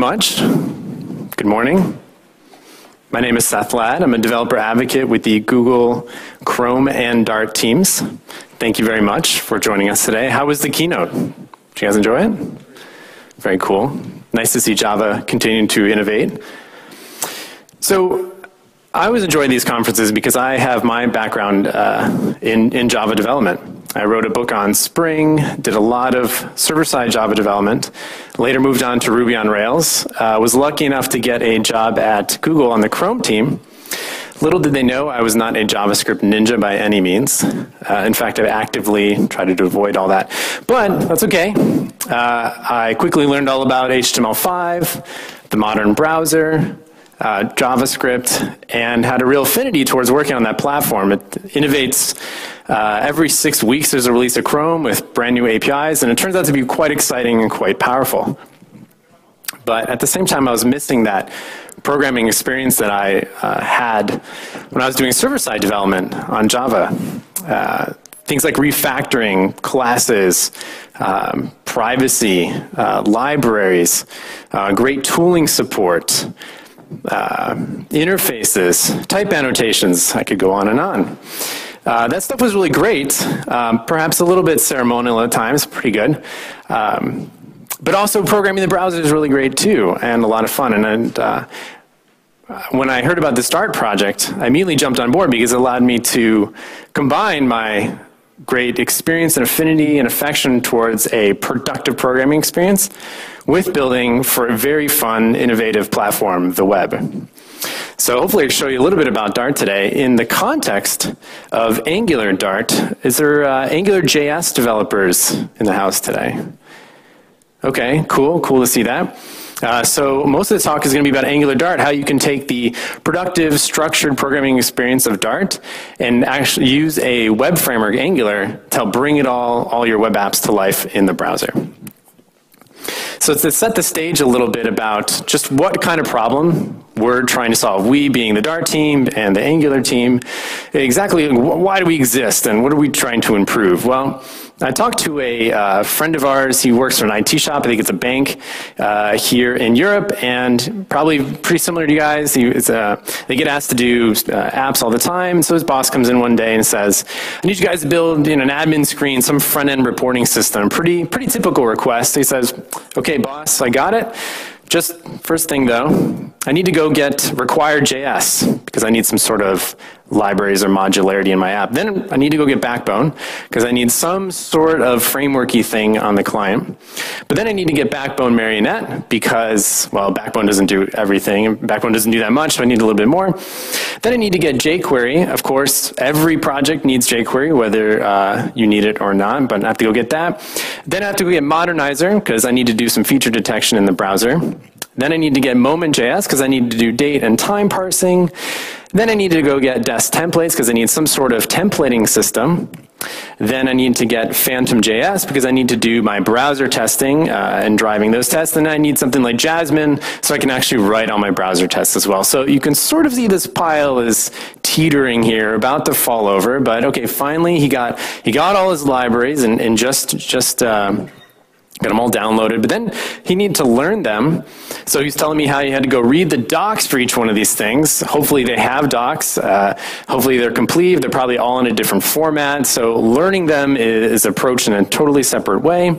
much. Good morning. My name is Seth Ladd. I'm a developer advocate with the Google Chrome and Dart teams. Thank you very much for joining us today. How was the keynote? Did you guys enjoy it? Very cool. Nice to see Java continuing to innovate. So I always enjoy these conferences because I have my background in Java development. I wrote a book on Spring, did a lot of server-side Java development, later moved on to Ruby on Rails, was lucky enough to get a job at Google on the Chrome team. Little did they know I was not a JavaScript ninja by any means. In fact, I actively tried to avoid all that. But that's okay. I quickly learned all about HTML5, the modern browser, JavaScript, and had a real affinity towards working on that platform. It innovates. Every 6 weeks there's a release of Chrome with brand new APIs, and it turns out to be quite exciting and quite powerful. But at the same time, I was missing that programming experience that I had when I was doing server-side development on Java. Things like refactoring, classes, privacy, libraries, great tooling support, interfaces, type annotations. I could go on and on. That stuff was really great, perhaps a little bit ceremonial at times, pretty good. But also programming the browser is really great too, and a lot of fun. And when I heard about the Dart project, I immediately jumped on board because it allowed me to combine my great experience and affinity and affection towards a productive programming experience with building for a very fun, innovative platform, the web. So hopefully I can show you a little bit about Dart today in the context of Angular Dart. Is there Angular JS developers in the house today? Okay, cool to see that. So most of the talk is going to be about Angular Dart, how you can take the productive, structured programming experience of Dart and actually use a web framework, Angular, to help bring it all your web apps to life in the browser. So to set the stage a little bit about just what kind of problem we're trying to solve, we being the Dart team and the Angular team, exactly why do we exist and what are we trying to improve? Well, I talked to a friend of ours. He works for an IT shop. I think it's a bank here in Europe, and probably pretty similar to you guys. They get asked to do apps all the time. So his boss comes in one day and says, "I need you guys to build an admin screen, some front-end reporting system." Pretty typical request. He says, "Okay, boss, I got it. Just first thing though, I need to go get required JS because I need some sort of libraries or modularity in my app. Then I need to go get Backbone because I need some sort of frameworky thing on the client. But then I need to get Backbone Marionette because, well, Backbone doesn't do everything and Backbone doesn't do that much, so I need a little bit more. Then I need to get jQuery. Of course, every project needs jQuery, whether you need it or not, but I have to go get that. Then I have to go get Modernizer because I need to do some feature detection in the browser. Then I need to get Moment.js because I need to do date and time parsing. Then I need to go get Dest templates because I need some sort of templating system. Then I need to get Phantom.js because I need to do my browser testing and driving those tests. And I need something like Jasmine so I can actually write all my browser tests as well. So you can sort of see this pile is teetering here, about to fall over. But okay, finally he got all his libraries and just got them all downloaded, but then he needed to learn them. So he's telling me how he had to go read the docs for each one of these things. Hopefully they have docs. Hopefully they're complete. They're probably all in a different format. So learning them is approached in a totally separate way.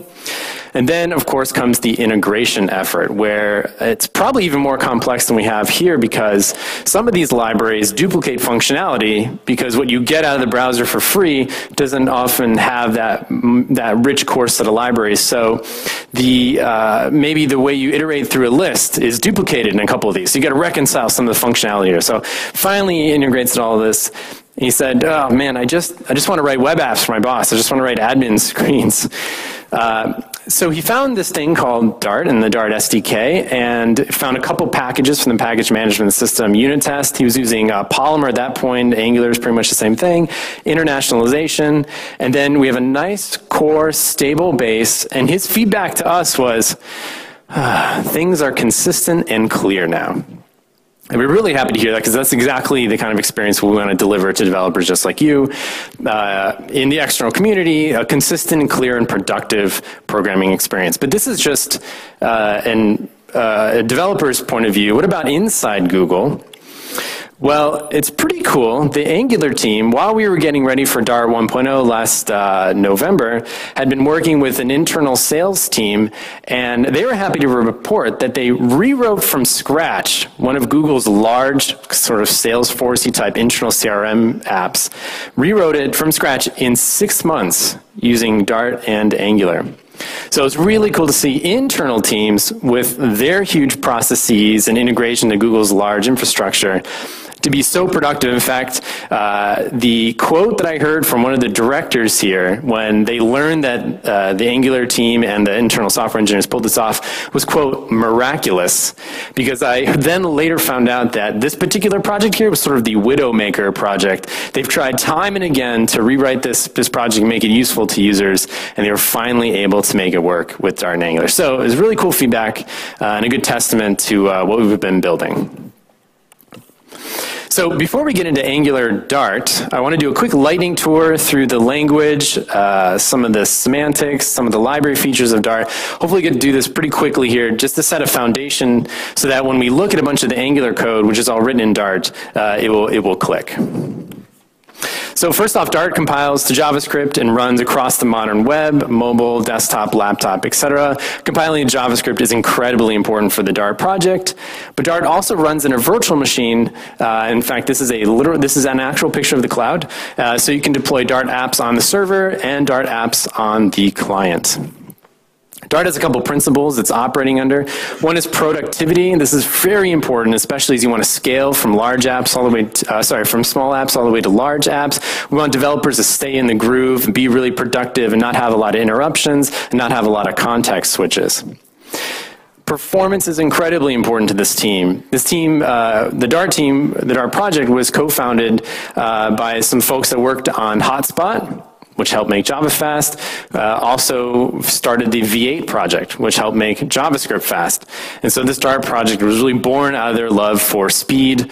And then, of course, comes the integration effort, where it's probably even more complex than we have here because some of these libraries duplicate functionality because what you get out of the browser for free doesn't often have that rich core set of libraries. So maybe the way you iterate through a list is duplicated in a couple of these. So you got to reconcile some of the functionality here. So finally he integrates all of this. He said, "Oh man, I just want to write web apps for my boss. I just want to write admin screens." So he found this thing called Dart and the Dart SDK and found a couple packages from the package management system unit test. He was using Polymer at that point. Angular is pretty much the same thing. Internationalization. And then we have a nice core stable base. And his feedback to us was, things are consistent and clear now. And we're really happy to hear that because that's exactly the kind of experience we want to deliver to developers just like you in the external community, a consistent, clear, and productive programming experience. But this is just a developer's point of view, what about inside Google? Well, it's pretty cool. The Angular team, while we were getting ready for Dart 1.0 last November, had been working with an internal sales team, and they were happy to report that they rewrote from scratch one of Google's large sort of Salesforce-y type internal CRM apps, rewrote it from scratch in 6 months using Dart and Angular. So it's really cool to see internal teams with their huge processes and integration to Google's large infrastructure to be so productive. In fact, the quote that I heard from one of the directors here when they learned that the Angular team and the internal software engineers pulled this off was, quote, miraculous, because I then later found out that this particular project here was sort of the Widowmaker project. They've tried time and again to rewrite this project and make it useful to users, and they were finally able to make it work with Dart and Angular. So it was really cool feedback and a good testament to what we've been building. So before we get into Angular Dart, I want to do a quick lightning tour through the language, some of the semantics, some of the library features of Dart. Hopefully get to do this pretty quickly here, just to set a foundation so that when we look at a bunch of the Angular code, which is all written in Dart, it will click. So first off, Dart compiles to JavaScript and runs across the modern web, mobile, desktop, laptop, etc. Compiling to JavaScript is incredibly important for the Dart project, but Dart also runs in a virtual machine. In fact, this is an actual picture of the cloud. So you can deploy Dart apps on the server and Dart apps on the client. Dart has a couple principles it's operating under. One is productivity. This is very important, especially as you want to scale from large apps all the way to, from small apps all the way to large apps. We want developers to stay in the groove, be really productive, and not have a lot of interruptions, and not have a lot of context switches. Performance is incredibly important to this team. This team, the Dart project was co-founded by some folks that worked on Hotspot, which helped make Java fast, also started the V8 project, which helped make JavaScript fast. And so this Dart project was really born out of their love for speed.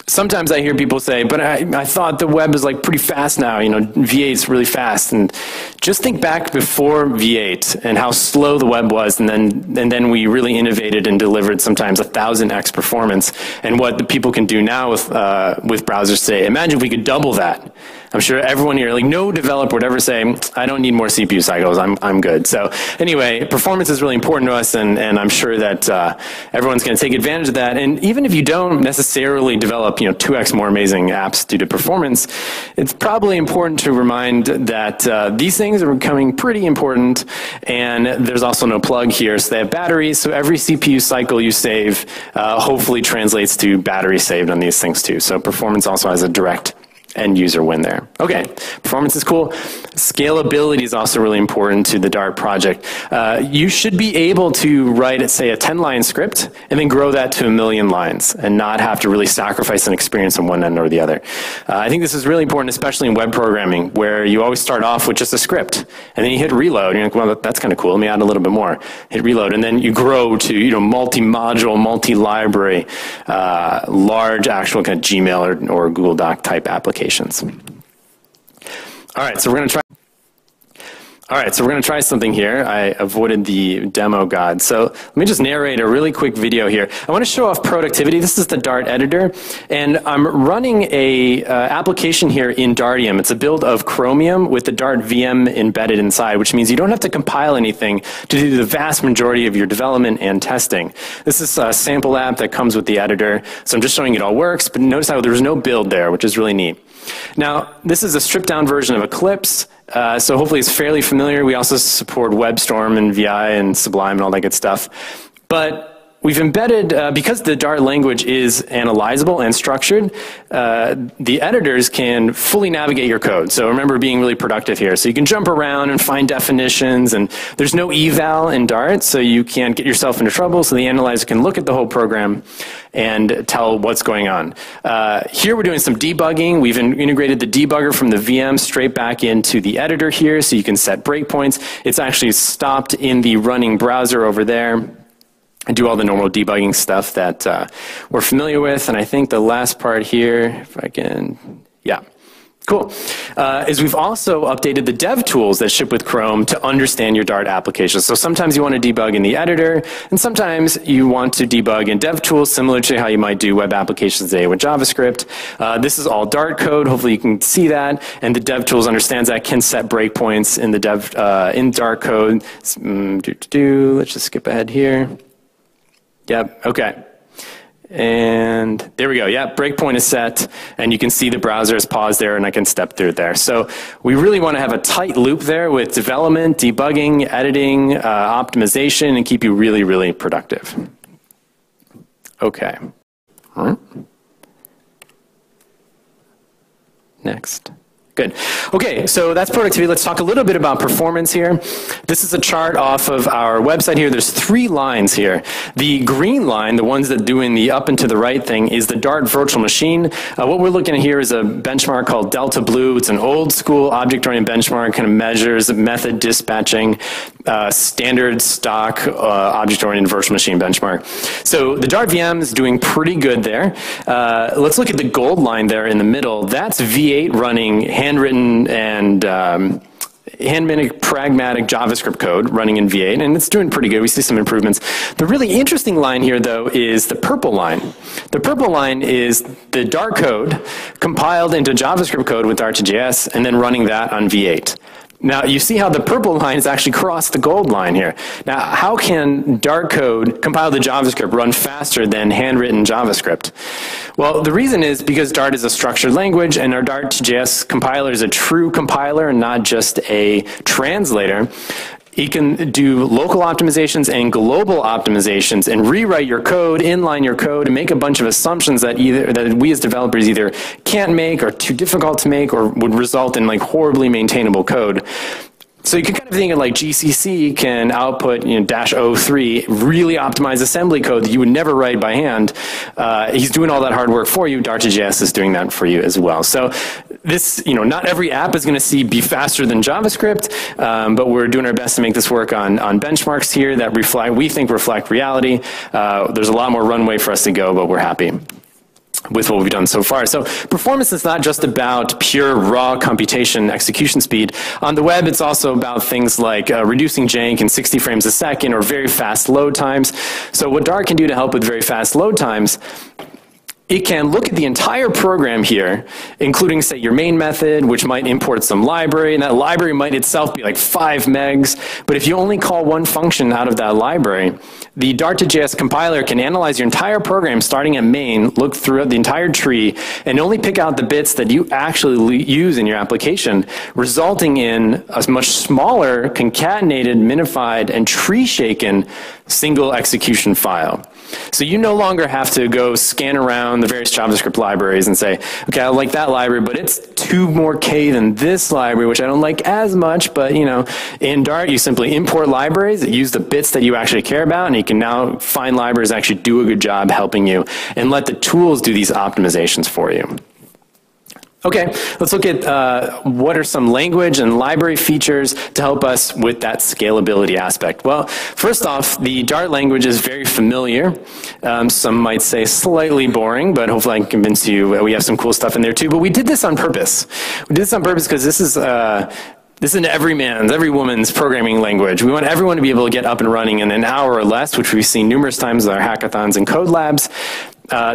Sometimes I hear people say, but I thought the web is like pretty fast now, you know, V8's really fast. And just think back before V8 and how slow the web was, and then we really innovated and delivered sometimes 1000x performance. And what the people can do now with browsers today, imagine if we could double that. I'm sure everyone here, like no developer would ever say, I don't need more CPU cycles, I'm good. So anyway, performance is really important to us, and I'm sure that everyone's going to take advantage of that. And even if you don't necessarily develop 2x more amazing apps due to performance, it's probably important to remind that these things are becoming pretty important, and there's also no plug here. So they have batteries, so every CPU cycle you save hopefully translates to battery saved on these things too. So performance also has a direct end user win there. Okay, performance is cool. Scalability is also really important to the Dart project. You should be able to write, say, a 10-line script and then grow that to 1,000,000 lines and not have to really sacrifice an experience on one end or the other. I think this is really important, especially in web programming, where you always start off with just a script and then you hit reload and you're like, well, that's kind of cool. Let me add a little bit more. Hit reload, and then you grow to multi-module, multi-library, large actual kind of Gmail or Google Doc type applications. All right, so we're going to try something here. I avoided the demo guide. So let me just narrate a really quick video here. I want to show off productivity. This is the Dart editor, and I'm running a application here in Dartium. It's a build of Chromium with the Dart VM embedded inside, which means you don't have to compile anything to do the vast majority of your development and testing. This is a sample app that comes with the editor, so I'm just showing it all works, but notice how there's no build there, which is really neat. Now, this is a stripped-down version of Eclipse, so hopefully it's fairly familiar. We also support WebStorm and VI and Sublime and all that good stuff. But we've embedded, because the Dart language is analyzable and structured, the editors can fully navigate your code. So remember being really productive here. So you can jump around and find definitions, and there's no eval in Dart, so you can't get yourself into trouble, so the analyzer can look at the whole program and tell what's going on. Here we're doing some debugging. We've integrated the debugger from the VM straight back into the editor here, so you can set breakpoints. It's actually stopped in the running browser over there and do all the normal debugging stuff that we're familiar with. And I think the last part here, if I can, yeah. Cool. Is we've also updated the dev tools that ship with Chrome to understand your Dart applications. So sometimes you want to debug in the editor, and sometimes you want to debug in dev tools, similar to how you might do web applications today with JavaScript. This is all Dart code. Hopefully you can see that, and the dev tools understands that, can set breakpoints in the dev in Dart code. Let's just skip ahead here. Yep. Okay. And there we go. Yeah, breakpoint is set, and you can see the browser is paused there, and I can step through there. So we really want to have a tight loop there with development, debugging, editing, optimization, and keep you really, really productive. Okay. Next. Good. Okay, so that's productivity. Let's talk a little bit about performance here. This is a chart off of our website here. There's 3 lines here. The green line, the ones that doing the up and to the right thing, is the Dart virtual machine. What we're looking at here is a benchmark called Delta Blue. It's an old school object-oriented benchmark, kind of measures method dispatching, standard stock object-oriented virtual machine benchmark. So the Dart VM is doing pretty good there. Let's look at the gold line there in the middle. That's V8 running handwritten and handmade pragmatic JavaScript code running in V8, and it's doing pretty good. We see some improvements. The really interesting line here, though, is the purple line. The purple line is the Dart code compiled into JavaScript code with Dart2JS and then running that on V8. Now, you see how the purple line has actually crossed the gold line here. Now, how can Dart code compiled to JavaScript run faster than handwritten JavaScript? Well, the reason is because Dart is a structured language, and our Dart2JS compiler is a true compiler and not just a translator. It can do local optimizations and global optimizations and rewrite your code, inline your code, and make a bunch of assumptions that we as developers either can't make, or too difficult to make, or would result in like horribly maintainable code. So you can kind of think of like GCC can output, -03, really optimized assembly code that you would never write by hand. He's doing all that hard work for you. Dart2JS is doing that for you as well. So this, not every app is going to be faster than JavaScript, but we're doing our best to make this work on benchmarks here that we think reflect reality. There's a lot more runway for us to go, but we're happy with what we've done so far. So performance is not just about pure raw computation execution speed. On the web, it's also about things like reducing jank in 60 frames a second or very fast load times. So what Dart can do to help with very fast load times, it can look at the entire program here, including, say, your main method, which might import some library, and that library might itself be like 5 megs. But if you only call one function out of that library, the Dart2JS compiler can analyze your entire program starting at main, look through the entire tree, and only pick out the bits that you actually use in your application, resulting in a much smaller, concatenated, minified, and tree-shaken single execution file. So you no longer have to go scan around the various JavaScript libraries and say, okay, I like that library, but it's 2 more K than this library, which I don't like as much. But in Dart, you simply import libraries that use the bits that you actually care about, and you can now find libraries that actually do a good job helping you, and let the tools do these optimizations for you. Okay, let's look at what are some language and library features to help us with that scalability aspect. Well, first off, the Dart language is very familiar. Some might say slightly boring, but hopefully I can convince you we have some cool stuff in there too. But we did this on purpose. We did this on purpose because this is every woman's programming language. We want everyone to be able to get up and running in an hour or less, which we've seen numerous times in our hackathons and code labs.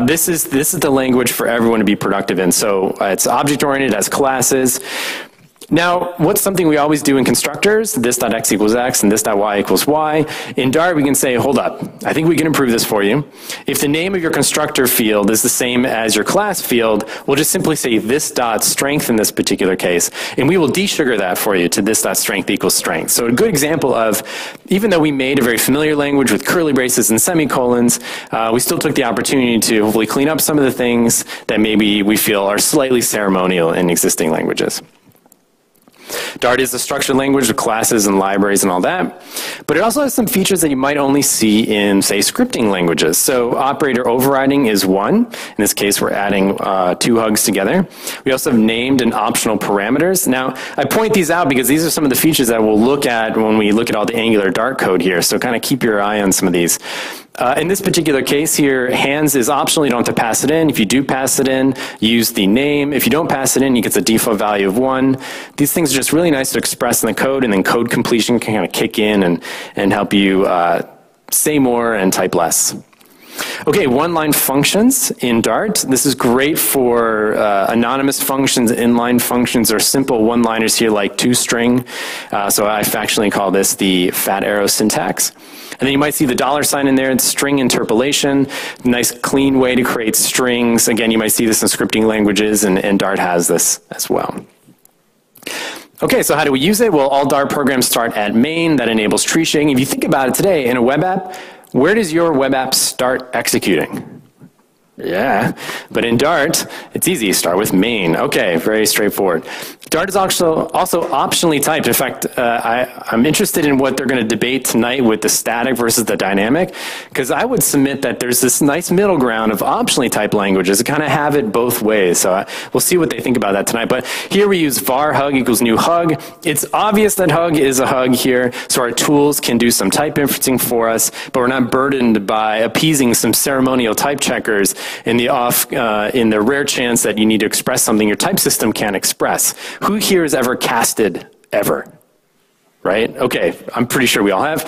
This is the language for everyone to be productive in. So it's object-oriented, has classes. Now, what's something we always do in constructors? This.x equals x and this.y equals y. In Dart, we can say, hold up, I think we can improve this for you. If the name of your constructor field is the same as your class field, we'll just simply say this.strength in this particular case, and we will desugar that for you to this.strength equals strength. So a good example of, even though we made a very familiar language with curly braces and semicolons, we still took the opportunity to hopefully clean up some of the things that maybe we feel are slightly ceremonial in existing languages. Dart is a structured language with classes and libraries and all that, but it also has some features that you might only see in, say, scripting languages. So operator overriding is one. In this case, we're adding 2 hugs together. We also have named and optional parameters. Now, I point these out because these are some of the features that we'll look at when we look at all the Angular Dart code here, so kind of keep your eye on some of these. In this particular case here, hands is optional. You don't have to pass it in. If you do pass it in, use the name. If you don't pass it in, you get the default value of 1. These things are just really nice to express in the code, and then code completion can kind of kick in and help you say more and type less. Okay, one-line functions in Dart. This is great for anonymous functions, inline functions, or simple one-liners here like toString. So I factually call this the fat arrow syntax. And then you might see the $sign in there, it's string interpolation, nice clean way to create strings. Again, you might see this in scripting languages, and Dart has this as well. Okay, so how do we use it? Well, all Dart programs start at main. That enables tree shaking. If you think about it today, in a web app, where does your web app start executing? Yeah, but in Dart, it's easy. Start with main. Okay, very straightforward. Dart is also optionally typed. In fact, I'm interested in what they're going to debate tonight with the static versus the dynamic, because I would submit that there's this nice middle ground of optionally typed languages that kind of have it both ways. So we'll see what they think about that tonight. But here we use var hug equals new hug. It's obvious that hug is a hug here, so our tools can do some type inferencing for us, but we're not burdened by appeasing some ceremonial type checkers in the rare chance that you need to express something your type system can't express. Who here has ever casted ever? Right? Okay, I'm pretty sure we all have.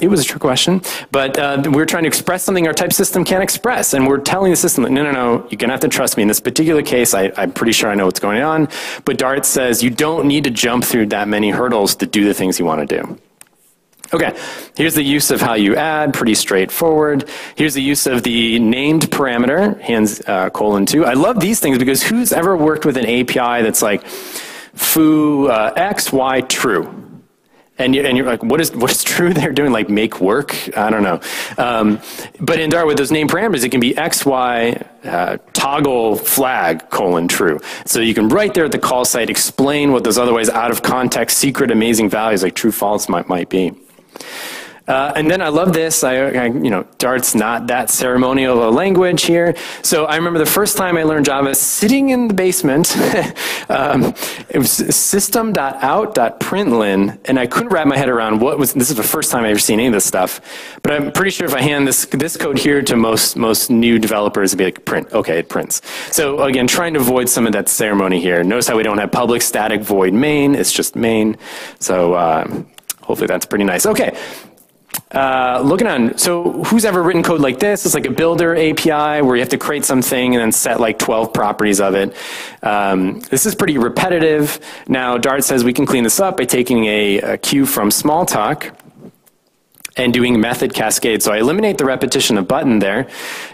It was a trick question, but we're trying to express something our type system can't express, and we're telling the system that, no, you're going to have to trust me. In this particular case, I'm pretty sure I know what's going on, but Dart says you don't need to jump through that many hurdles to do the things you want to do. Okay, here's the use of how you add, pretty straightforward. Here's the use of the named parameter, hands :2. I love these things because who's ever worked with an API that's like foo x, y, true? And you're like, what is true they're doing? Like make work? I don't know. But in Dart with those named parameters, it can be x, y, toggle flag, :true. So you can right there at the call site explain what those otherwise out of context, secret, amazing values like true, false might be. And then I love this. Dart's not that ceremonial of a language here. So I remember the first time I learned Java sitting in the basement. It was system.out.println, and I couldn't wrap my head around this is the first time I've ever seen any of this stuff. But I'm pretty sure if I hand this code here to most new developers, it'd be like print. Okay, it prints. So again, trying to avoid some of that ceremony here. Notice how we don't have public static void main. It's just main. So hopefully that's pretty nice. Okay. Looking on, so who's ever written code like this? It's like a builder API where you have to create something and then set like 12 properties of it. This is pretty repetitive. Now Dart says we can clean this up by taking a cue from Smalltalk and doing method cascade. So I eliminate the repetition of button there,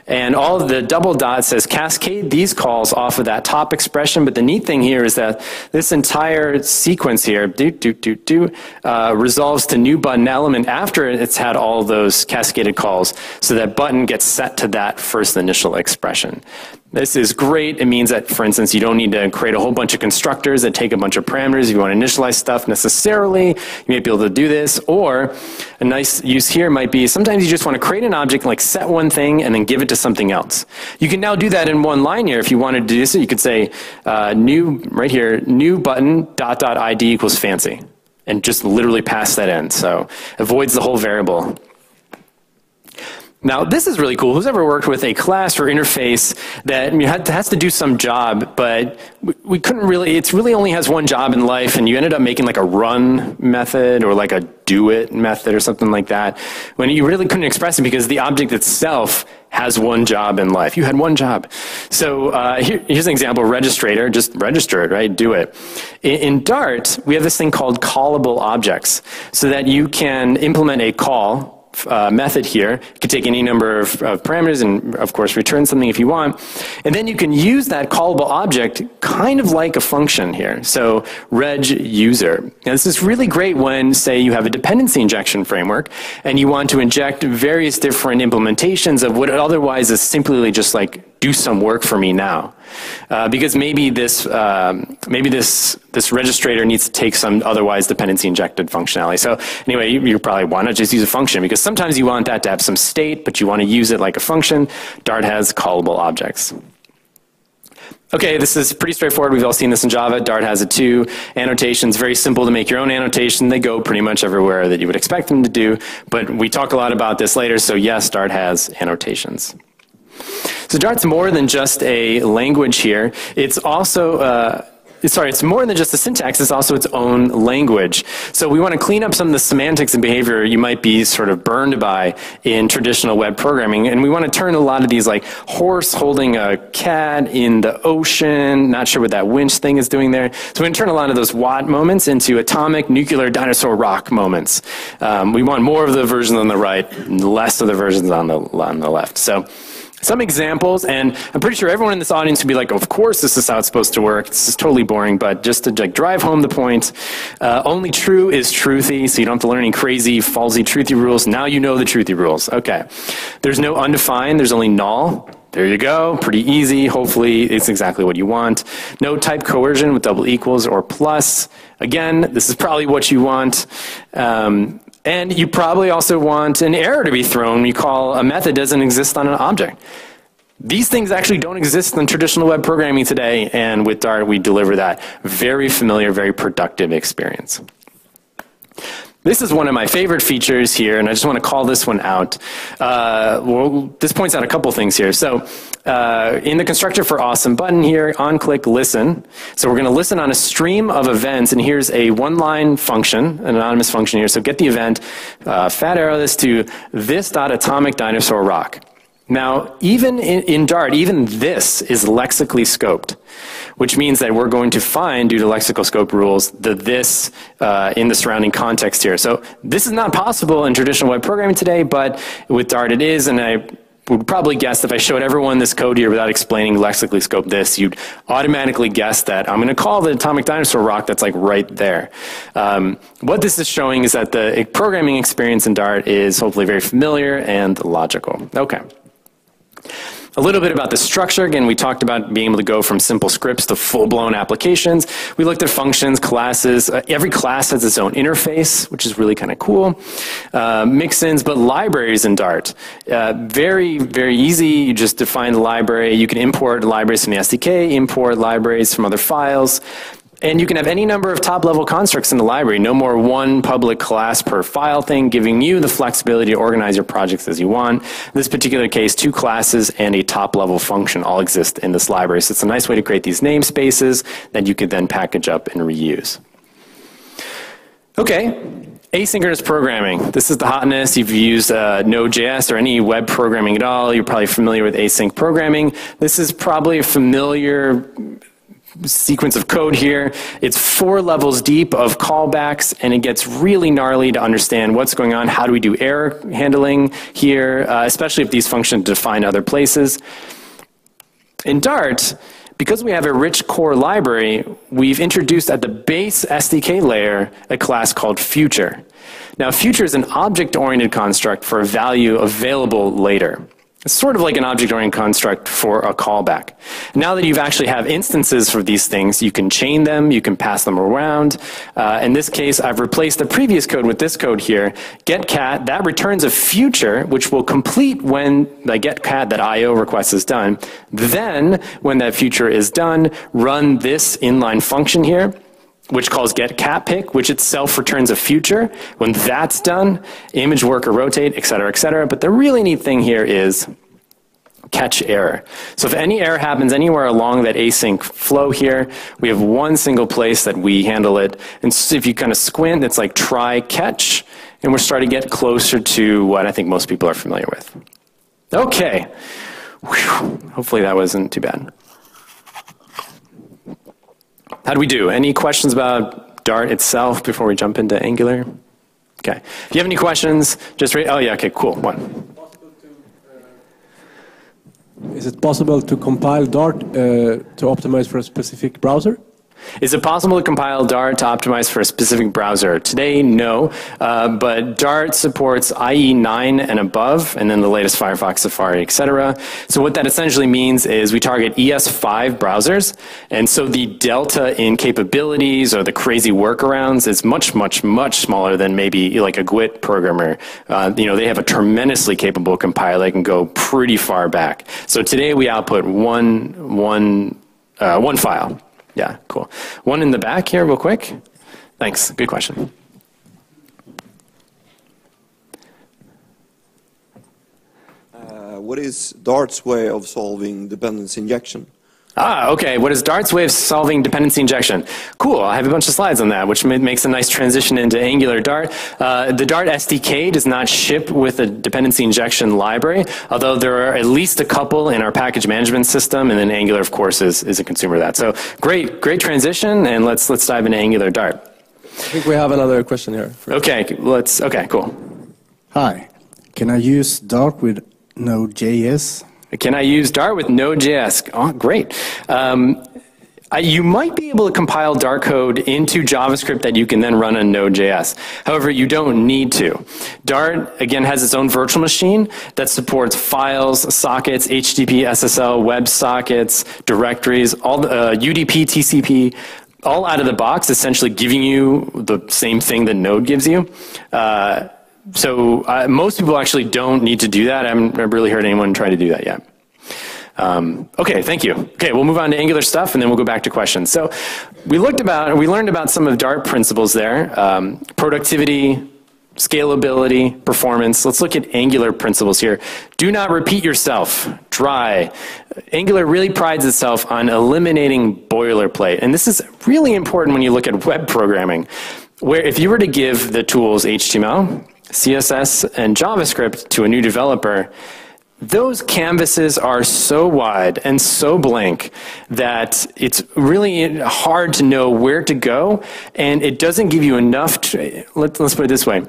and all of the double dot says cascade these calls off of that top expression. But the neat thing here is that this entire sequence here, resolves to new button element after it's had all those cascaded calls, so that button gets set to that first initial expression. This is great. It means that, for instance, you don't need to create a whole bunch of constructors that take a bunch of parameters. If you want to initialize stuff necessarily, you may be able to do this. Or a nice use here might be sometimes you just want to create an object, like set one thing and then give it to something else. You can now do that in one line here. If you wanted to do this, you could say new, right here, new button .id equals fancy, and just literally pass that in. So avoids the whole variable. Now, this is really cool. Who's ever worked with a class or interface that has to do some job, but we couldn't really, it really only has one job in life, and you ended up making like a run method or like a do it method or something like that, when you really couldn't express it because the object itself has one job in life. You had one job. So here's an example, registrator, just register it, right? Do it. In Dart, we have this thing called Callable Objects, so that you can implement a call method here. You can take any number of parameters and, of course, return something if you want. And then you can use that callable object kind of like a function here. So reg user. Now, this is really great when, say, you have a dependency injection framework and you want to inject various different implementations of what otherwise is simply just like do some work for me now. Because maybe this registrator needs to take some otherwise dependency injected functionality. So anyway, you probably want to just use a function because sometimes you want that to have some state, but you want to use it like a function. Dart has callable objects. Okay, this is pretty straightforward. We've all seen this in Java. Dart has it too. Annotations, very simple to make your own annotation. They go pretty much everywhere that you would expect them to do, but we talk a lot about this later, so yes, Dart has annotations. So Dart's more than just a language here. It's also, it's more than just a syntax, it's also its own language. So we want to clean up some of the semantics and behavior you might be sort of burned by in traditional web programming, and we want to turn a lot of these like horse holding a cat in the ocean, not sure what that winch thing is doing there. So we're going to turn a lot of those what moments into atomic, nuclear, dinosaur, rock moments. We want more of the versions on the right, less of the versions on the left. So some examples, and I'm pretty sure everyone in this audience would be like, of course this is how it's supposed to work. This is totally boring, but just to like drive home the point, only true is truthy, so you don't have to learn any crazy, falsy, truthy rules. Now you know the truthy rules. Okay. There's no undefined, there's only null. There you go, pretty easy. Hopefully it's exactly what you want. No type coercion with double equals or plus. Again, this is probably what you want. And you probably also want an error to be thrown when you call a method doesn't exist on an object. These things actually don't exist in traditional web programming today, and with Dart we deliver that very familiar, very productive experience. This is one of my favorite features here, and I just want to call this one out. Well, this points out a couple things here. So in the constructor for awesome button here, on click listen. So we're going to listen on a stream of events, and here's a one-line function, an anonymous function here. So get the event, fat arrow this to this.atomic dinosaur rock. Now, even in Dart, even this is lexically scoped, which means that we're going to find, due to lexical scope rules, the this in the surrounding context here. So this is not possible in traditional web programming today, but with Dart it is, and I would probably guess if I showed everyone this code here without explaining lexically scope this, you'd automatically guess that I'm going to call the atomic dinosaur rock that's like right there. What this is showing is that the programming experience in Dart is hopefully very familiar and logical. Okay. A little bit about the structure. Again, we talked about being able to go from simple scripts to full-blown applications. We looked at functions, classes. Every class has its own interface, which is really kind of cool. Mix-ins, but libraries in Dart. Very, very easy. You just define the library. You can import libraries from the SDK, import libraries from other files. And you can have any number of top-level constructs in the library, no more one public class per file thing, giving you the flexibility to organize your projects as you want. In this particular case, 2 classes and a top-level function all exist in this library. So it's a nice way to create these namespaces that you could then package up and reuse. Okay. Asynchronous programming. This is the hotness. You've used Node.js or any web programming at all. You're probably familiar with async programming. This is probably a familiar sequence of code here. It's 4 levels deep of callbacks, and it gets really gnarly to understand what's going on. How do we do error handling here, especially if these functions define other places. In Dart, because we have a rich core library, we've introduced at the base SDK layer a class called future. Now, future is an object-oriented construct for a value available later. It's sort of like an object-oriented construct for a callback. Now that you've actually have instances for these things, you can chain them, you can pass them around. In this case, I've replaced the previous code with this code here. GetCat, that returns a future, which will complete when the getCat.io request is done. Then, when that future is done, run this inline function here, which calls getCatPick, which itself returns a future. When that's done, image work or rotate, et cetera, et cetera. But the really neat thing here is catch error. So if any error happens anywhere along that async flow here, we have one single place that we handle it. And so if you kind of squint, it's like try catch, and we're starting to get closer to what I think most people are familiar with. Okay. Whew. Hopefully that wasn't too bad. How do we do? Any questions about Dart itself before we jump into Angular? Okay. If you have any questions, just raise. Oh yeah. Okay. Cool. One. Is it possible to compile Dart to optimize for a specific browser? Is it possible to compile Dart to optimize for a specific browser? Today, no, but Dart supports IE 9 and above, and then the latest Firefox, Safari, etc. So what that essentially means is we target ES5 browsers, and so the delta in capabilities or the crazy workarounds is much, much, much smaller than maybe like a GWT programmer. They have a tremendously capable compiler that can go pretty far back. So today we output one one file. Yeah, cool. One in the back here real quick. Thanks, good question. What is Dart's way of solving dependency injection? Okay. What is Dart's way of solving dependency injection? Cool. I have a bunch of slides on that, which makes a nice transition into Angular Dart. The Dart SDK does not ship with a dependency injection library, although there are at least a couple in our package management system, and then Angular, of course, is a consumer of that. So great transition, and let's dive into Angular Dart. I think we have another question here. Okay. Okay. Cool. Hi. Can I use Dart with Node.js? Can I use Dart with Node.js? Oh, great. You might be able to compile Dart code into JavaScript that you can then run on Node.js. However, you don't need to. Dart, again, has its own virtual machine that supports files, sockets, HTTP, SSL, WebSockets, directories, all UDP, TCP, all out of the box, essentially giving you the same thing that Node gives you. So most people actually don't need to do that. I haven't really heard anyone try to do that yet. Okay, thank you. Okay, we'll move on to Angular stuff, and then we'll go back to questions. So we learned about some of Dart principles there: productivity, scalability, performance. Let's look at Angular principles here. Do not repeat yourself. Dry. Angular really prides itself on eliminating boilerplate, and this is really important when you look at web programming, where if you were to give the tools HTML, CSS, and JavaScript to a new developer, those canvases are so wide and so blank that it's really hard to know where to go, and it doesn't give you enough. Let's put it this way.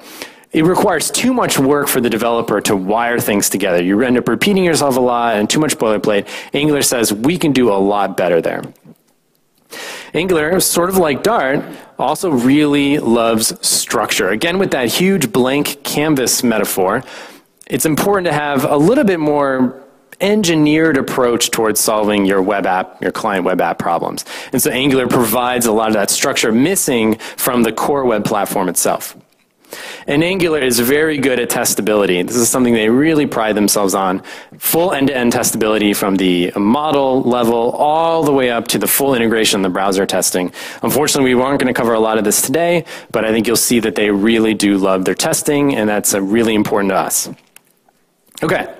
It requires too much work for the developer to wire things together. You end up repeating yourself a lot and too much boilerplate. Angular says we can do a lot better there. Angular, sort of like Dart, also really loves structure. Again, with that huge blank canvas metaphor, it's important to have a little bit more engineered approach towards solving your web app, your client web app problems. And so Angular provides a lot of that structure missing from the core web platform itself. And Angular is very good at testability. This is something they really pride themselves on. Full end-to-end testability from the model level all the way up to the full integration in the browser testing. Unfortunately, we aren't going to cover a lot of this today, but I think you'll see that they really do love their testing, and that's really important to us. Okay.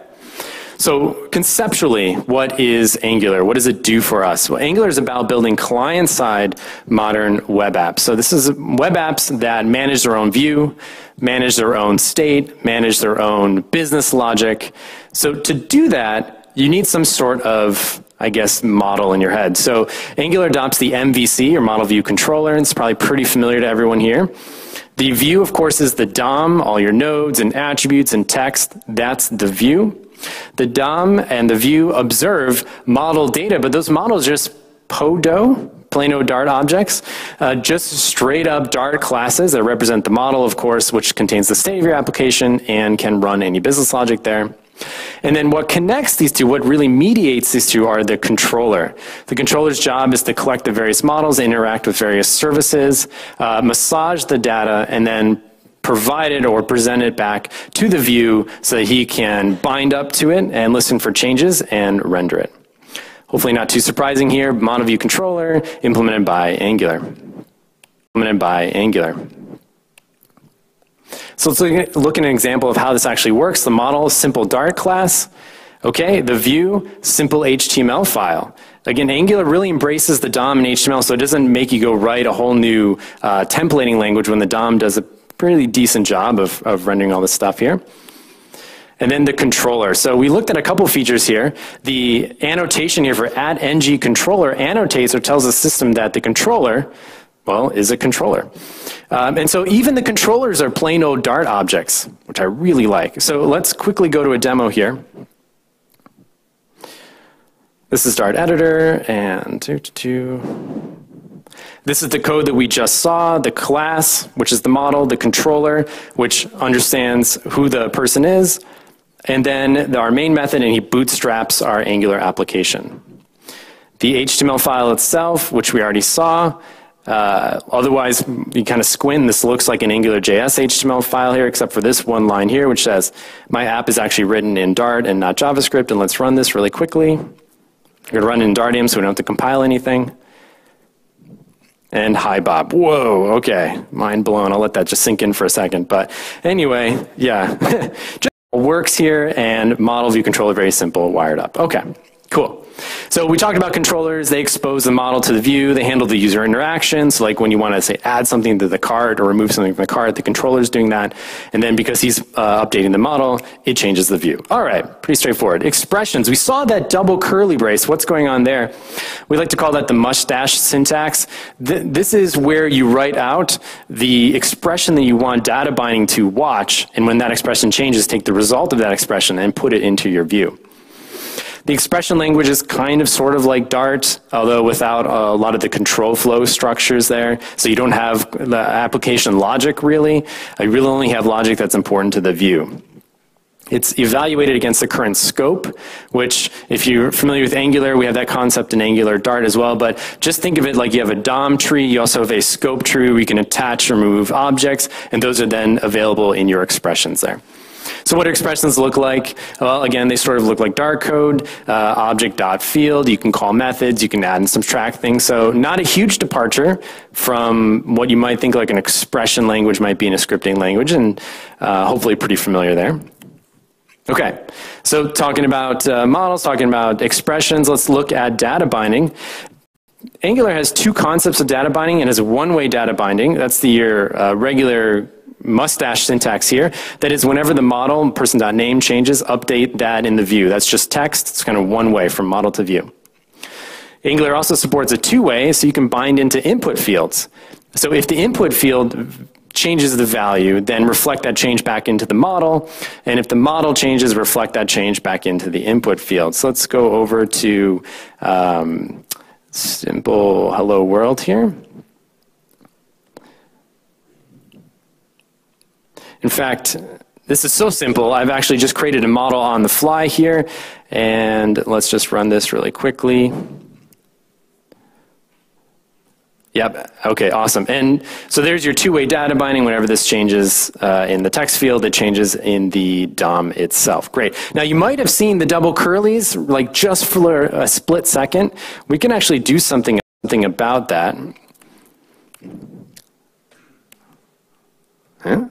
So conceptually, what is Angular? What does it do for us? Well, Angular is about building client-side modern web apps. So this is web apps that manage their own view, manage their own state, manage their own business logic. So to do that, you need some sort of, I guess, model in your head. So Angular adopts the MVC, or Model View Controller, and it's probably pretty familiar to everyone here. The view, of course, is the DOM, all your nodes and attributes and text. That's the view. The DOM and the view observe model data, but those models are just PODO, plain old Dart objects, just straight up Dart classes that represent the model, of course, which contains the state of your application and can run any business logic there. And then what connects these two, what really mediates these two, are the controller. The controller's job is to collect the various models, interact with various services, massage the data, and then provide it or present it back to the view so that he can bind up to it and listen for changes and render it. Hopefully not too surprising here, Model View Controller implemented by Angular. So let's look at an example of how this actually works. The model, simple Dart class. Okay, the view, simple HTML file. Again, Angular really embraces the DOM and HTML, so it doesn't make you go write a whole new templating language when the DOM does a pretty decent job of rendering all this stuff here. And then the controller. So we looked at a couple features here. The annotation here for @ng-controller annotates or tells the system that the controller, well, is a controller. And so even the controllers are plain old Dart objects, which I really like. So let's quickly go to a demo here. This is Dart editor, and this is the code that we just saw, the class, which is the model, the controller, which understands who the person is, and then our main method, and he bootstraps our Angular application. The HTML file itself, which we already saw, otherwise you kind of squint, this looks like an AngularJS HTML file here, except for this one line here, which says, my app is actually written in Dart and not JavaScript, and let's run this really quickly. I'm going to run in Dartium so we don't have to compile anything. And hi, Bob. Whoa, okay. Mind blown. I'll let that just sink in for a second. But anyway, yeah. Just works here, and model view controller, very simple, wired up. Okay, cool. So we talked about controllers. They expose the model to the view. They handle the user interaction. So like when you want to, say, add something to the cart or remove something from the cart, the controller's doing that. And then because he's updating the model, it changes the view. All right, pretty straightforward. Expressions. We saw that double curly brace. What's going on there? We like to call that the mustache syntax. This is where you write out the expression that you want data binding to watch. And when that expression changes, take the result of that expression and put it into your view. The expression language is kind of sort of like Dart, although without a lot of the control flow structures there. So you don't have the application logic really. You really only have logic that's important to the view. It's evaluated against the current scope, which if you're familiar with Angular, we have that concept in Angular Dart as well, but just think of it like you have a DOM tree, you also have a scope tree where you can attach or remove objects, and those are then available in your expressions there. So what do expressions look like? Well, again, they sort of look like Dart code, object.field. You can call methods, you can add and subtract things. So not a huge departure from what you might think like an expression language might be in a scripting language, and hopefully pretty familiar there. Okay, so talking about models, talking about expressions, let's look at data binding. Angular has two concepts of data binding. It has one-way data binding. That's your regular mustache syntax here. That is, whenever the model person.name changes, update that in the view. That's just text. It's kind of one way from model to view. Angular also supports a two-way, so you can bind into input fields. So if the input field changes the value, then reflect that change back into the model. And if the model changes, reflect that change back into the input field. So let's go over to simple hello world here. In fact, this is so simple, I've actually just created a model on the fly here, and let's just run this really quickly. Yep, okay, awesome. And so there's your two-way data binding. Whenever this changes in the text field, it changes in the DOM itself. Great. Now you might have seen the double curlies, like just for a split second. We can actually do something about that. Huh?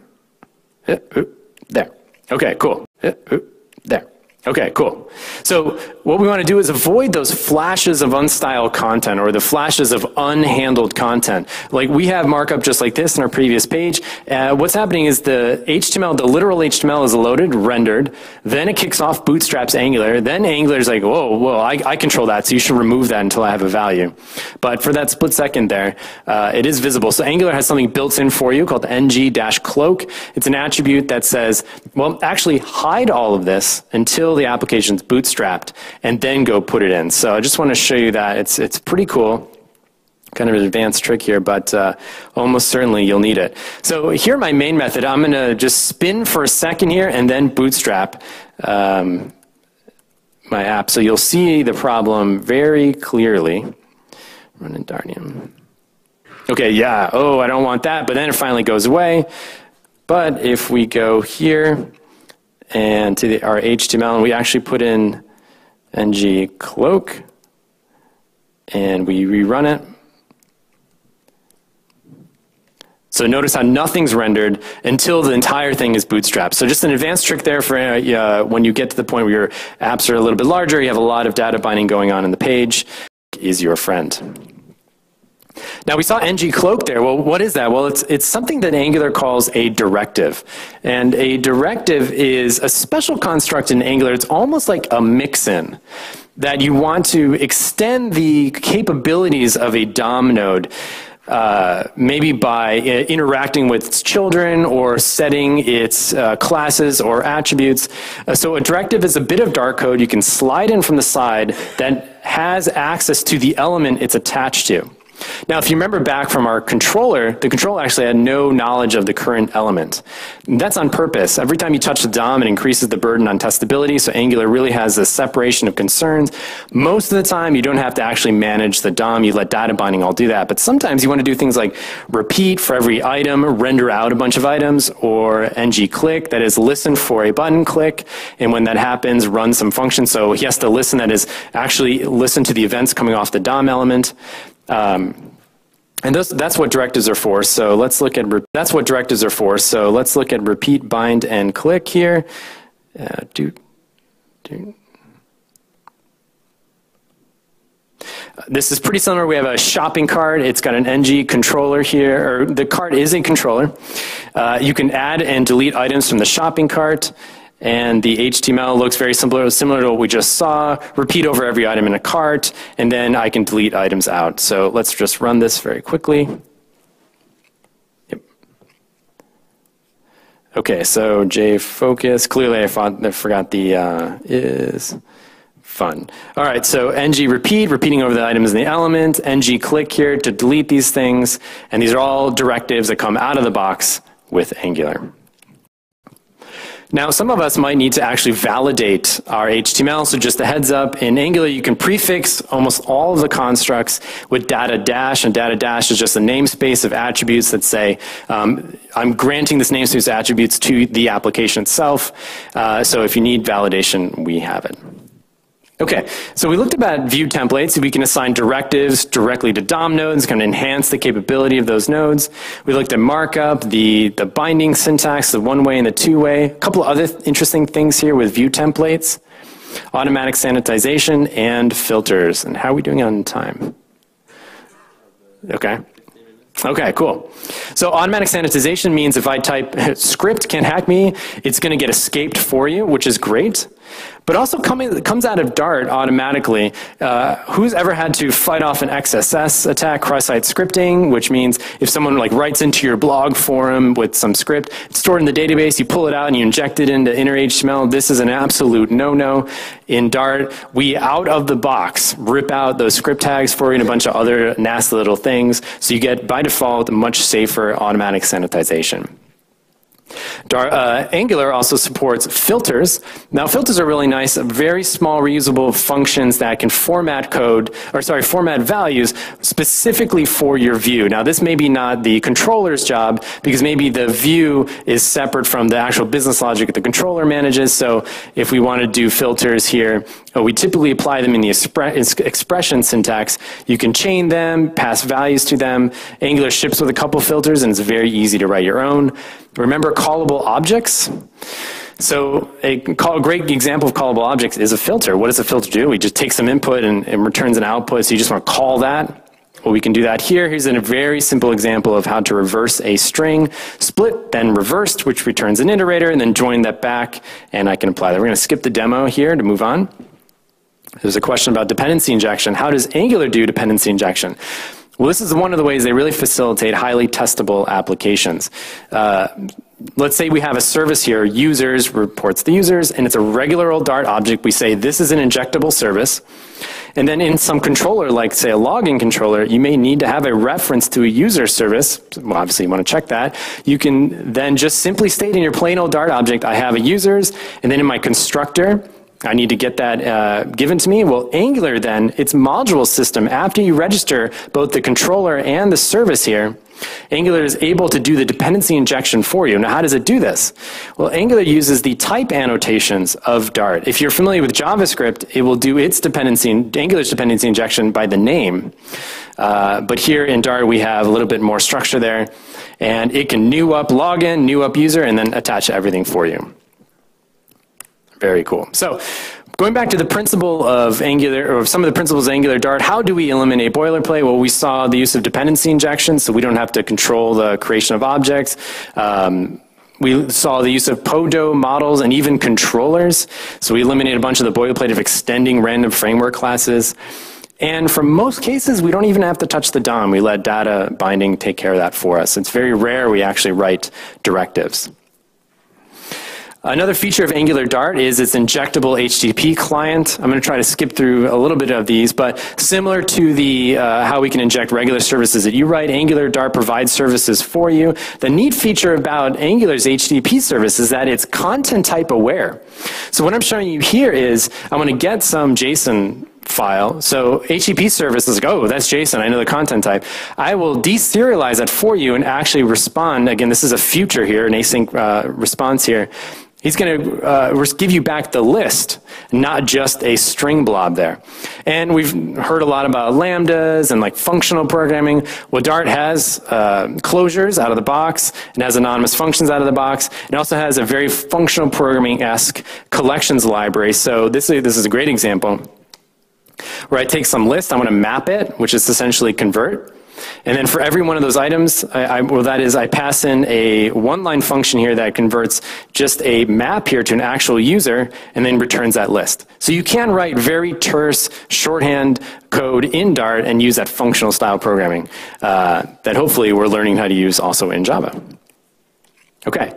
There. Okay, cool. There. Okay, cool. So what we want to do is avoid those flashes of unstyled content or the flashes of unhandled content. Like we have markup just like this in our previous page. What's happening is the HTML, the literal HTML is loaded, rendered, then it kicks off bootstraps Angular, then Angular's like, whoa, I control that, so you should remove that until I have a value. But for that split second there, it is visible. So Angular has something built in for you called ng-cloak. It's an attribute that says, well, actually hide all of this until the application's bootstrapped, and then go put it in. So I just want to show you that. It's pretty cool. Kind of an advanced trick here, but almost certainly you'll need it. So here my main method, I'm going to just spin for a second here and then bootstrap my app. So you'll see the problem very clearly. Run in Dartium. Okay, yeah, oh, I don't want that, but then it finally goes away. But if we go here, and to our HTML, and we actually put in ng-cloak, and we rerun it. So notice how nothing's rendered until the entire thing is bootstrapped. So just an advanced trick there for when you get to the point where your apps are a little bit larger, you have a lot of data binding going on in the page, is your friend. Now we saw ng-cloak there. Well, what is that? Well, it's something that Angular calls a directive. And a directive is a special construct in Angular. It's almost like a mix-in that you want to extend the capabilities of a DOM node, maybe by interacting with its children or setting its classes or attributes. So a directive is a bit of Dart code you can slide in from the side that has access to the element it's attached to. Now, if you remember back from our controller, the controller actually had no knowledge of the current element. And that's on purpose. Every time you touch the DOM, it increases the burden on testability, so Angular really has a separation of concerns. Most of the time, you don't have to actually manage the DOM. You let data binding all do that. But sometimes you want to do things like repeat for every item, render out a bunch of items, or ng-click, that is listen for a button click, and when that happens, run some function. So he has to listen, that is actually listen to the events coming off the DOM element. And that's what directives are for. So let's look at repeat, bind, and click here. This is pretty similar. We have a shopping cart. It's got an ng controller here, or the cart is a controller. You can add and delete items from the shopping cart. And the HTML looks very similar to what we just saw. Repeat over every item in a cart, and then I can delete items out. So let's just run this very quickly. Yep. Okay, so JFocus, clearly I forgot the is fun. All right, so ng repeat, repeating over the items in the element, ng click here to delete these things, and these are all directives that come out of the box with Angular. Now, some of us might need to actually validate our HTML, so just a heads up, in Angular you can prefix almost all of the constructs with data dash, and data dash is just a namespace of attributes that say, I'm granting this namespace attributes to the application itself, so if you need validation, we have it. Okay, so we looked about view templates. We can assign directives directly to DOM nodes, kind of enhance the capability of those nodes. We looked at markup, the binding syntax, the one-way and the two-way. A couple of other interesting things here with view templates, automatic sanitization, and filters. And how are we doing on time? Okay. Okay, cool. So automatic sanitization means if I type script can't hack me, it's going to get escaped for you, which is great. But also comes out of Dart automatically. Who's ever had to fight off an XSS attack, cross-site scripting, which means if someone like writes into your blog forum with some script, it's stored in the database, you pull it out and you inject it into inner HTML. This is an absolute no-no. In Dart, we out of the box rip out those script tags for you and a bunch of other nasty little things, so you get by default much safer automatic sanitization. Angular also supports filters. Now filters are really nice, very small reusable functions that can format format values specifically for your view. Now this may be not the controller's job because maybe the view is separate from the actual business logic that the controller manages. So if we want to do filters here, we typically apply them in the expression syntax. You can chain them, pass values to them. Angular ships with a couple filters and it's very easy to write your own. Remember callable objects? So a great example of callable objects is a filter. What does a filter do? We just take some input and returns an output, so you just want to call that. Well, we can do that here. Here's a very simple example of how to reverse a string. Split, then reversed, which returns an iterator, and then join that back, and I can apply that. We're going to skip the demo here to move on. There's a question about dependency injection. How does Angular do dependency injection? Well, this is one of the ways they really facilitate highly testable applications. Let's say we have a service here, users reports the users, and it's a regular old Dart object. We say this is an injectable service. And then in some controller, like say a login controller, you may need to have a reference to a user service. Well, obviously you want to check that. You can then just simply state in your plain old Dart object, I have a users, and then in my constructor, I need to get that given to me. Well, Angular then, its module system, after you register both the controller and the service here, Angular is able to do the dependency injection for you. Now, how does it do this? Well, Angular uses the type annotations of Dart. If you're familiar with JavaScript, it will do its Angular's dependency injection by the name. But here in Dart, we have a little bit more structure there. And it can new up login, new up user, and then attach everything for you. Very cool. So going back to the principle of Angular, or some of the principles of Angular Dart, how do we eliminate boilerplate? Well, we saw the use of dependency injection, so we don't have to control the creation of objects. We saw the use of PODO models and even controllers. So we eliminated a bunch of the boilerplate of extending random framework classes. And for most cases, we don't even have to touch the DOM. We let data binding take care of that for us. It's very rare we actually write directives. Another feature of Angular Dart is its injectable HTTP client. I'm going to try to skip through a little bit of these, but similar to the how we can inject regular services that you write, Angular Dart provides services for you. The neat feature about Angular's HTTP service is that it's content type aware. So what I'm showing you here is I'm going to get some JSON file. So HTTP service is like, oh, that's JSON, I know the content type. I will deserialize that for you and actually respond. Again, this is a future here, an async response here. He's going to give you back the list, not just a string blob there. And we've heard a lot about lambdas and like functional programming. Well, Dart has closures out of the box. It has anonymous functions out of the box. It also has a very functional programming-esque collections library. So this is a great example where I take some list, I'm going to map it, which is essentially convert. And then for every one of those items, I pass in a one-line function here that converts just a map here to an actual user and then returns that list. So you can write very terse shorthand code in Dart and use that functional style programming that hopefully we're learning how to use also in Java. Okay.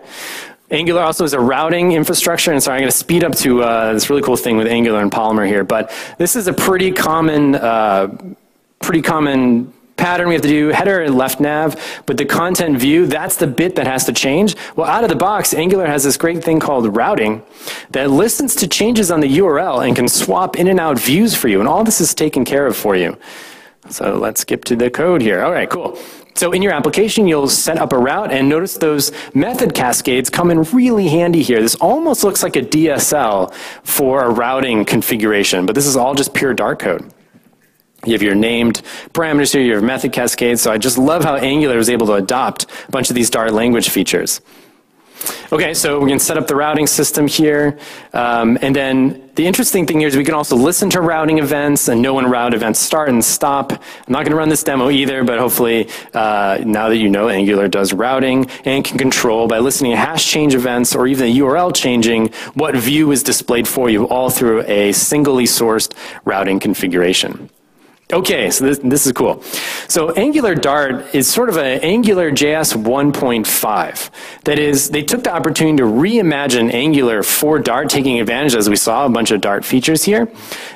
Angular also is a routing infrastructure, and sorry, I'm going to speed up to this really cool thing with Angular and Polymer here, but this is a pretty common pattern we have to do, header and left nav, but the content view, that's the bit that has to change. Well, out of the box, Angular has this great thing called routing that listens to changes on the URL and can swap in and out views for you, and all this is taken care of for you. So let's skip to the code here. All right, cool. So in your application, you'll set up a route, and notice those method cascades come in really handy here. This almost looks like a DSL for a routing configuration, but this is all just pure Dart code. You have your named parameters here, you have method cascades, so I just love how Angular was able to adopt a bunch of these Dart language features. Okay, so we can set up the routing system here, and then the interesting thing here is we can also listen to routing events and know when route events start and stop. I'm not going to run this demo either, but hopefully now that you know Angular does routing and can control by listening to hash change events or even the URL changing what view is displayed for you all through a singly sourced routing configuration. Okay, so this is cool. So Angular Dart is sort of an Angular JS 1.5. That is, they took the opportunity to reimagine Angular for Dart, taking advantage, as we saw, a bunch of Dart features here.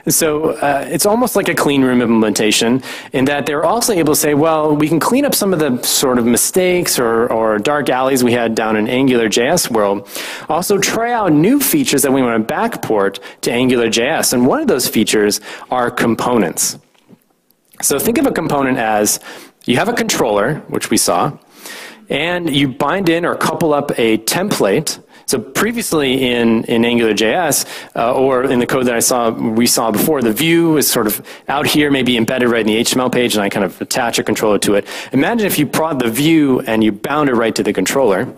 So it's almost like a clean room implementation in that they're also able to say, well, we can clean up some of the sort of mistakes or dark alleys we had down in Angular JS world. Also try out new features that we want to backport to Angular JS. And one of those features are components. So think of a component as you have a controller, which we saw, and you bind in or couple up a template. So previously in AngularJS, or in the code that we saw before, the view is sort of out here, maybe embedded right in the HTML page, and I kind of attach a controller to it. Imagine if you prod the view and you bound it right to the controller.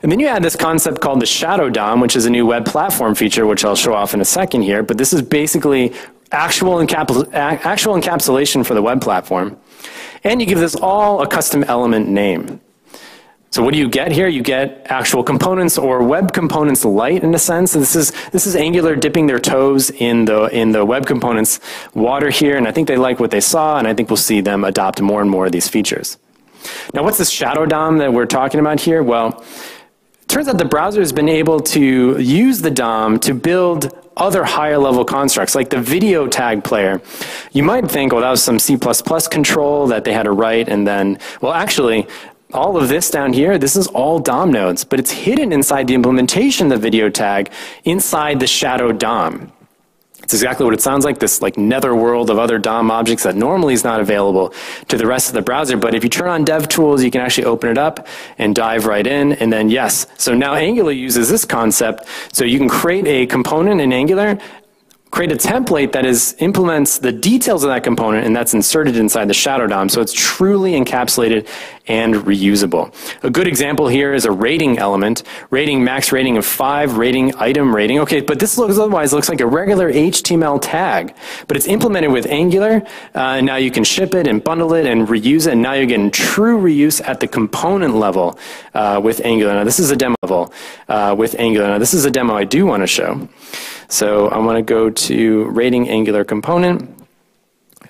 And then you add this concept called the shadow DOM, which is a new web platform feature, which I'll show off in a second here. But this is basically actual encapsulation for the web platform. And you give this all a custom element name. So what do you get here? You get actual components or web components light in a sense. And this is Angular dipping their toes in the web components water here. And I think they like what they saw, and I think we'll see them adopt more and more of these features. Now what's this shadow DOM that we're talking about here? Well, it turns out the browser has been able to use the DOM to build other higher level constructs, like the video tag player. You might think, well, that was some C++ control that they had to write, and then, well, actually, all of this down here, this is all DOM nodes, but it's hidden inside the implementation of the video tag inside the shadow DOM. It's exactly what it sounds like, this like netherworld of other DOM objects that normally is not available to the rest of the browser. But if you turn on DevTools, you can actually open it up and dive right in. And then yes, so now Angular uses this concept. So you can create a component in Angular, create a template that implements the details of that component, and that's inserted inside the shadow DOM. So it's truly encapsulated and reusable. A good example here is a rating element, rating max rating of 5, rating item rating. Okay, but this otherwise looks like a regular HTML tag, but it's implemented with Angular. And now you can ship it and bundle it and reuse it, and now you're getting true reuse at the component level with Angular. Now this is a demo level with Angular. Now this is a demo I do want to show. So I want to go to rating Angular component.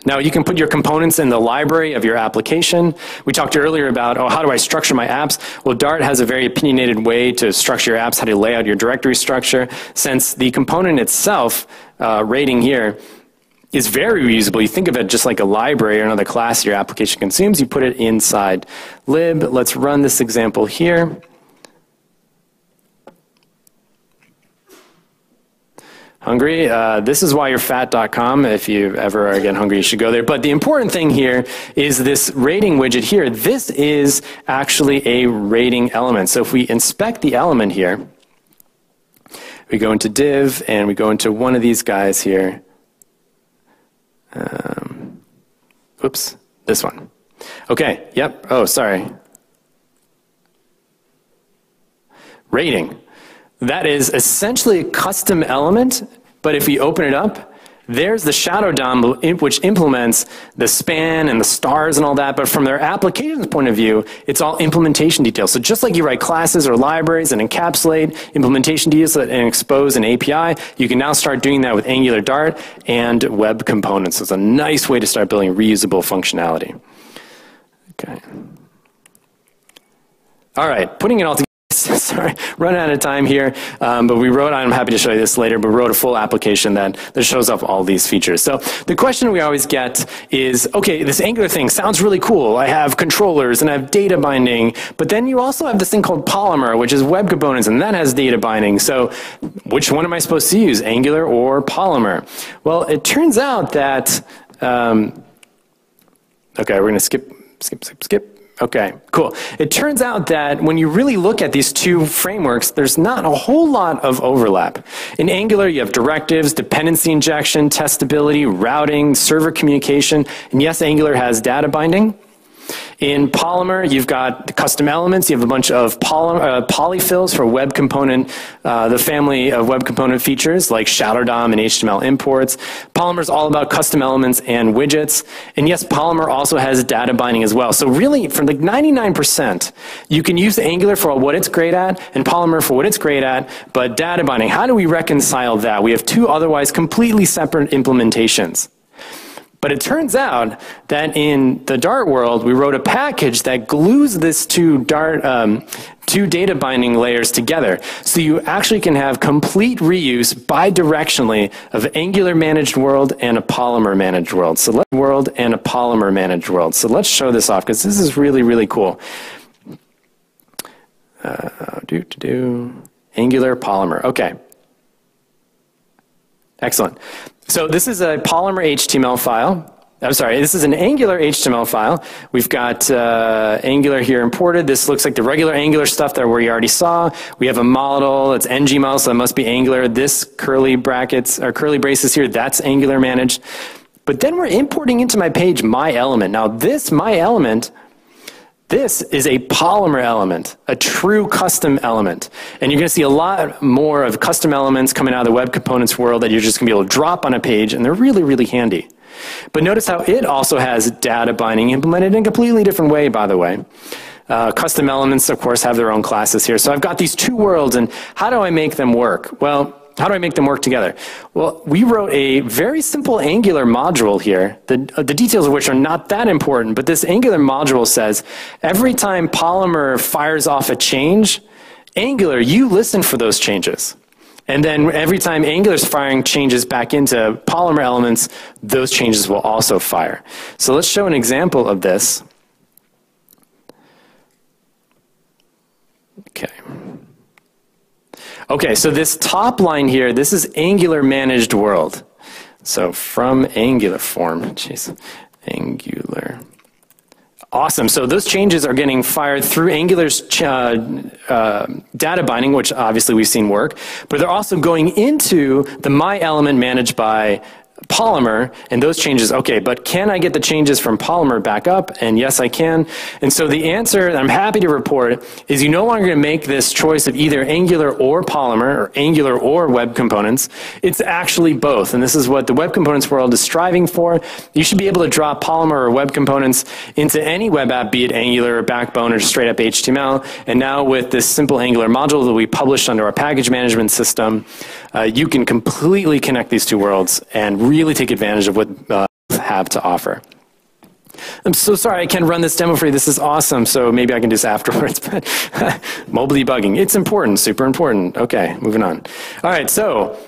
Now you can put your components in the library of your application. We talked earlier about, oh, how do I structure my apps? Well, Dart has a very opinionated way to structure your apps, how to lay out your directory structure. Since the component itself, rating here, is very reusable. You think of it just like a library or another class your application consumes. You put it inside lib. Let's run this example here. Hungry? This is why you're fat.com. If you ever are again hungry, you should go there. But the important thing here is this rating widget here. This is actually a rating element. So if we inspect the element here, we go into div and we go into one of these guys here. Oops, this one. Okay, yep. Oh, sorry. Rating. That is essentially a custom element, but if we open it up, there's the shadow DOM which implements the span and the stars and all that, but from their application's point of view, it's all implementation details. So just like you write classes or libraries and encapsulate implementation details and expose an API, you can now start doing that with Angular Dart and web components. So it's a nice way to start building reusable functionality. Okay. All right, putting it all together. Sorry, running out of time here, but we wrote, I'm happy to show you this later, but we wrote a full application that shows off all these features. So the question we always get is, okay, this Angular thing sounds really cool. I have controllers and I have data binding, but then you also have this thing called Polymer, which is web components, and that has data binding. So which one am I supposed to use, Angular or Polymer? Well, it turns out that, okay, we're going to skip. Okay, cool. It turns out that when you really look at these two frameworks, there's not a whole lot of overlap. In Angular, you have directives, dependency injection, testability, routing, server communication, and yes, Angular has data binding. In Polymer, you've got the custom elements. You have a bunch of polyfills for web component, the family of web component features like shadow DOM and HTML imports. Polymer is all about custom elements and widgets. And yes, Polymer also has data binding as well. So really, for like 99%, you can use Angular for what it's great at and Polymer for what it's great at, but data binding, how do we reconcile that? We have two otherwise completely separate implementations. But it turns out that in the Dart world, we wrote a package that glues this two data binding layers together. So you actually can have complete reuse bidirectionally of Angular managed world and a Polymer managed world. So let's show this off because this is really, really cool. Angular Polymer. Okay. Excellent. So this is a Polymer HTML file. I'm sorry, this is an Angular HTML file. We've got Angular here imported. This looks like the regular Angular stuff that we already saw. We have a model, it's ng model, so that must be Angular. This curly brackets, or curly braces here, that's Angular managed. But then we're importing into my page my element. Now this my element, this is a Polymer element, a true custom element. And you're going to see a lot more of custom elements coming out of the web components world that you're just going to be able to drop on a page, and they're really, really handy. But notice how it also has data binding implemented in a completely different way, by the way. Custom elements, of course, have their own classes here. So I've got these two worlds, and how do I make them work? Well, how do I make them work together? Well, we wrote a very simple Angular module here, the details of which are not that important, but this Angular module says, every time Polymer fires off a change, Angular, you listen for those changes. And then every time Angular's firing changes back into Polymer elements, those changes will also fire. So let's show an example of this. Okay. Okay, so this top line here, this is Angular managed world. So from Angular form, jeez, Angular. Awesome, so those changes are getting fired through Angular's data binding, which obviously we've seen work, but they're also going into the my element managed by Polymer, and those changes, okay, but can I get the changes from Polymer back up? And yes, I can. And so the answer that I'm happy to report is you're no longer going to make this choice of either Angular or Polymer, or Angular or web components. It's actually both, and this is what the web components world is striving for. You should be able to drop Polymer or web components into any web app, be it Angular or Backbone or straight up HTML. And now with this simple Angular module that we published under our package management system, you can completely connect these two worlds and really take advantage of what have to offer. I'm so sorry I can't run this demo for you. This is awesome, so maybe I can do this afterwards. But mobile debugging, it's important, super important. Okay, moving on. All right, so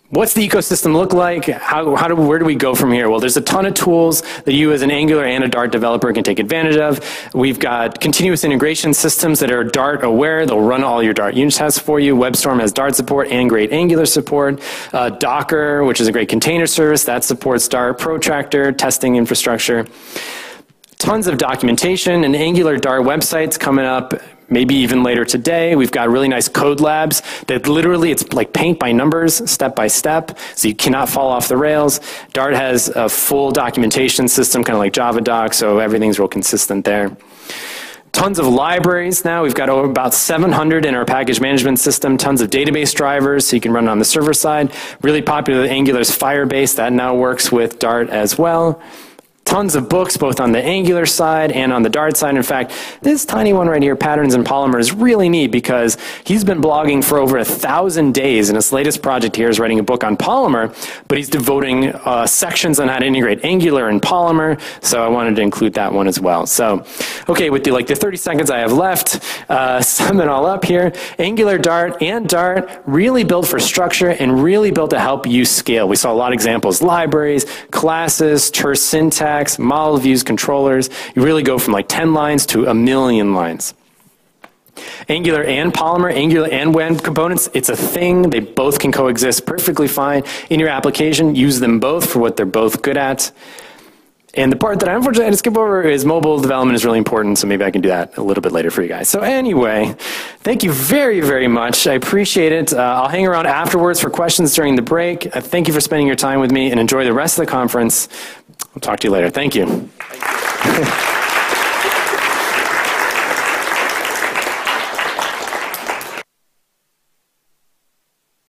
what's the ecosystem look like? Where do we go from here? Well, there's a ton of tools that you as an Angular and a Dart developer can take advantage of. We've got continuous integration systems that are Dart aware. They'll run all your Dart unit tests for you. WebStorm has Dart support and great Angular support. Docker, which is a great container service, that supports Dart. Protractor, testing infrastructure. Tons of documentation and Angular Dart websites coming up maybe even later today. We've got really nice code labs that literally, it's like paint by numbers, step by step, so you cannot fall off the rails. Dart has a full documentation system, kind of like Java Doc, so everything's real consistent there. Tons of libraries now. We've got about 700 in our package management system, tons of database drivers, so you can run it on the server side. Really popular with Angular's Firebase, that now works with Dart as well. Tons of books, both on the Angular side and on the Dart side. In fact, this tiny one right here, Patterns in Polymer, is really neat because he's been blogging for over 1,000 days, and his latest project here is writing a book on Polymer, but he's devoting sections on how to integrate Angular and Polymer, so I wanted to include that one as well. So, okay, with the 30 seconds I have left, sum it all up here. Angular, Dart, and Dart really built for structure and really built to help you scale. We saw a lot of examples, libraries, classes, terse syntax, model views, controllers. You really go from like 10 lines to 1,000,000 lines. Angular and Polymer, Angular and web components, it's a thing. They both can coexist perfectly fine in your application. Use them both for what they're both good at. And the part that I unfortunately had to skip over is mobile development is really important, so maybe I can do that a little bit later for you guys. So anyway, thank you very, very much. I appreciate it. I'll hang around afterwards for questions during the break. Thank you for spending your time with me, and enjoy the rest of the conference. I'll talk to you later. Thank you. Thank you.